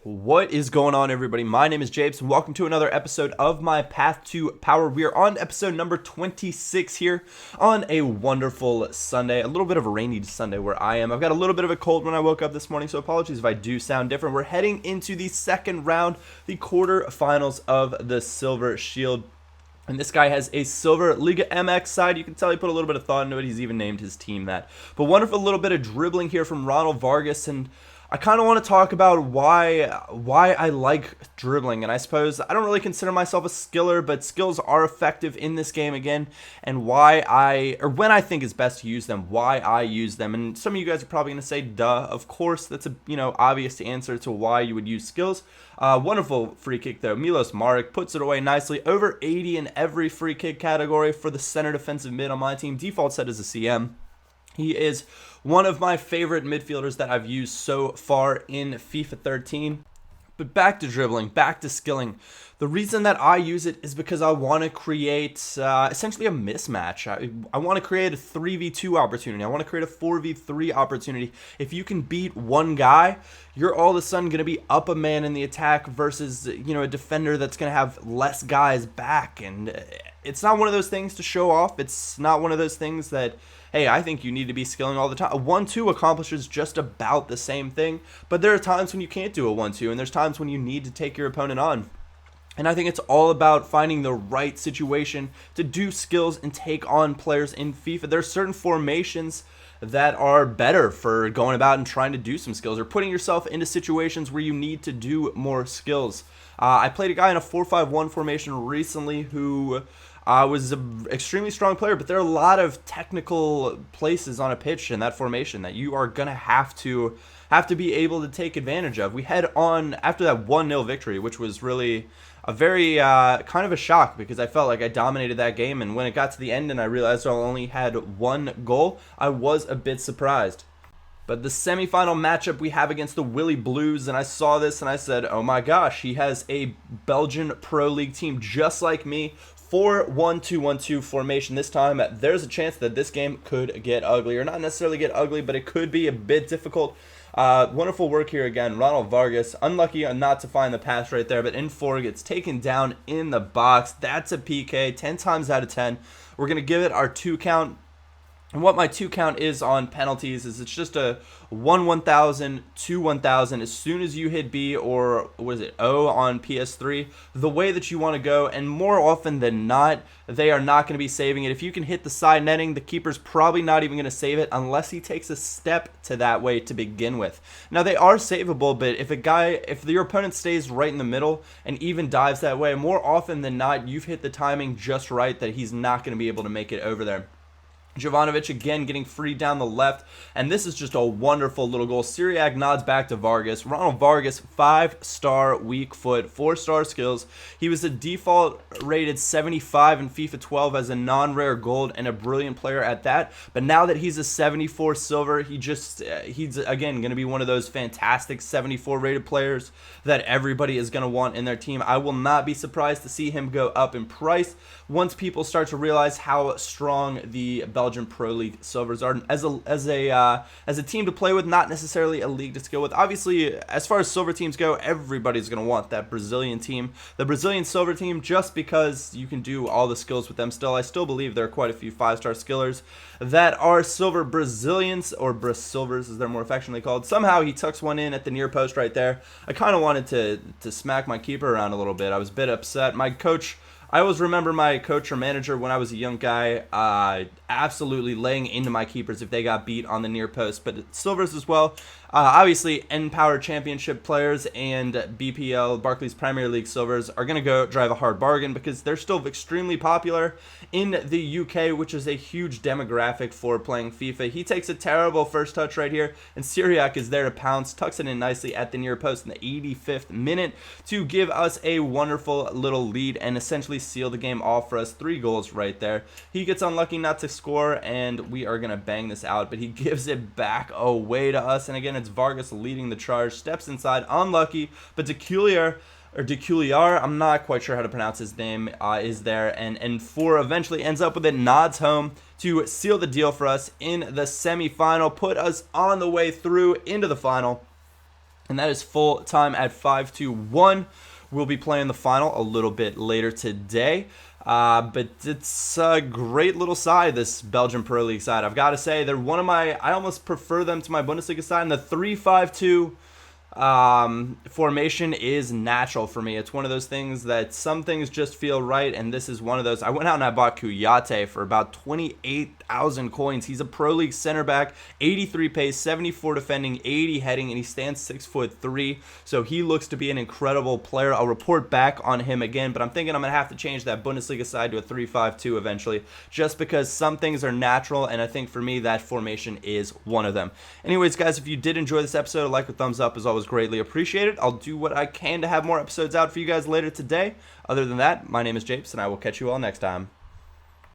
What is going on, everybody? My name is Japes, and welcome to another episode of my Path to Power. We are on episode number 26 here on a wonderful Sunday. A little bit of a rainy Sunday where I am. I've got a little bit of a cold when I woke up this morning, so apologies if I do sound different. We're heading into the second round, the quarterfinals of the Silver Shield. And this guy has a silver Liga MX side. You can tell he put a little bit of thought into it. He's even named his team that. But wonderful little bit of dribbling here from Ronald Vargas, and I kind of want to talk about why I like dribbling. And I suppose I don't really consider myself a skiller, but skills are effective in this game again, and when I think it's best to use them, why I use them. And some of you guys are probably going to say, duh, of course, that's a obvious answer to why you would use skills. Wonderful free kick there. Milos Marek puts it away nicely. Over 80 in every free kick category for the center defensive mid on my team. Default set as a CM. He is one of my favorite midfielders that I've used so far in FIFA 13. But back to dribbling, back to skilling. The reason that I use it is because I want to create essentially a mismatch. I want to create a 3v2 opportunity. I want to create a 4v3 opportunity. If you can beat one guy, you're all of a sudden going to be up a man in the attack versus a defender that's going to have less guys back. And it's not one of those things to show off. It's not one of those things that, hey, I think you need to be skilling all the time. A 1-2 accomplishes just about the same thing, but there are times when you can't do a 1-2, and there's times when you need to take your opponent on. And I think it's all about finding the right situation to do skills and take on players in FIFA. There are certain formations that are better for going about and trying to do some skills, or putting yourself into situations where you need to do more skills. I played a guy in a 4-5-1 formation recently who was an extremely strong player, but there are a lot of technical places on a pitch in that formation that you are going to have to be able to take advantage of. We head on after that 1-0 victory, which was really a very kind of a shock, because I felt like I dominated that game, and when it got to the end and I realized I only had one goal, I was a bit surprised. But the semifinal matchup we have against the Willy Blues, and I saw this and I said, oh my gosh, he has a Belgian Pro League team just like me. 4-1-2-1-2 formation this time. There's a chance that this game could get ugly, or not necessarily get ugly, but it could be a bit difficult. Wonderful work here again. Ronald Vargas, unlucky not to find the pass right there, but Infor gets taken down in the box. That's a PK, 10 times out of 10. We're going to give it our 2 count. And what my 2 count is on penalties is it's just a 1-1000, 2-1000. As soon as you hit B, or what is it, O on PS3, the way that you want to go, and more often than not, they are not going to be saving it. If you can hit the side netting, the keeper's probably not even going to save it unless he takes a step to that way to begin with. Now, they are savable, but if your opponent stays right in the middle and even dives that way, more often than not, you've hit the timing just right that he's not going to be able to make it over there. Jovanovic again getting free down the left, and this is just a wonderful little goal. Syriac nods back to Vargas. Ronald Vargas, 5-star weak foot, 4-star skills. He was a default rated 75 in FIFA 12 as a non-rare gold, and a brilliant player at that. But now that he's a 74 silver, he's again going to be one of those fantastic 74 rated players that everybody is going to want in their team. I will not be surprised to see him go up in price once people start to realize how strong the Belgian Pro League Silvers are as a team to play with, not necessarily a league to skill with. Obviously, as far as silver teams go, everybody's going to want that Brazilian team, the Brazilian silver team, just because you can do all the skills with them still. I still believe there are quite a few 5-star skillers that are silver Brazilians, or Brasilvers as they're more affectionately called. Somehow he tucks one in at the near post right there. I kind of wanted to smack my keeper around a little bit. I was a bit upset. I always remember my coach or manager when I was a young guy absolutely laying into my keepers if they got beat on the near post. But silvers as well. Obviously, N-Power Championship players and BPL, Barclays Premier League silvers, are going to go drive a hard bargain because they're still extremely popular in the UK, which is a huge demographic for playing FIFA. He takes a terrible first touch right here, and Syriac is there to pounce, tucks it in nicely at the near post in the 85th minute to give us a wonderful little lead and essentially seal the game off for us. 3 goals right there. He gets unlucky not to score, and we are going to bang this out, but he gives it back away to us, and again, it's Vargas leading the charge, steps inside, unlucky, but Deculiar, I'm not quite sure how to pronounce his name, is there, and 4 eventually ends up with it, nods home to seal the deal for us in the semifinal, put us on the way through into the final. and that is full time at 5-2-1. We'll be playing the final a little bit later today. But it's a great little side, this Belgian Pro League side. I've got to say, they're one of my, I almost prefer them to my Bundesliga side. And the 3-5-2 formation is natural for me. It's one of those things that some things just feel right, and this is one of those. I went out and I bought Kuyate for about 28,000 coins. He's a Pro League center back, 83 pace, 74 defending, 80 heading, and he stands 6'3", so he looks to be an incredible player. I'll report back on him again, but I'm thinking I'm going to have to change that Bundesliga side to a 3-5-2 eventually, just because some things are natural, and I think for me that formation is one of them. Anyways, guys, if you did enjoy this episode, a like or thumbs up is always greatly appreciated. I'll do what I can to have more episodes out for you guys later today. Other than that, my name is Japes, and I will catch you all next time.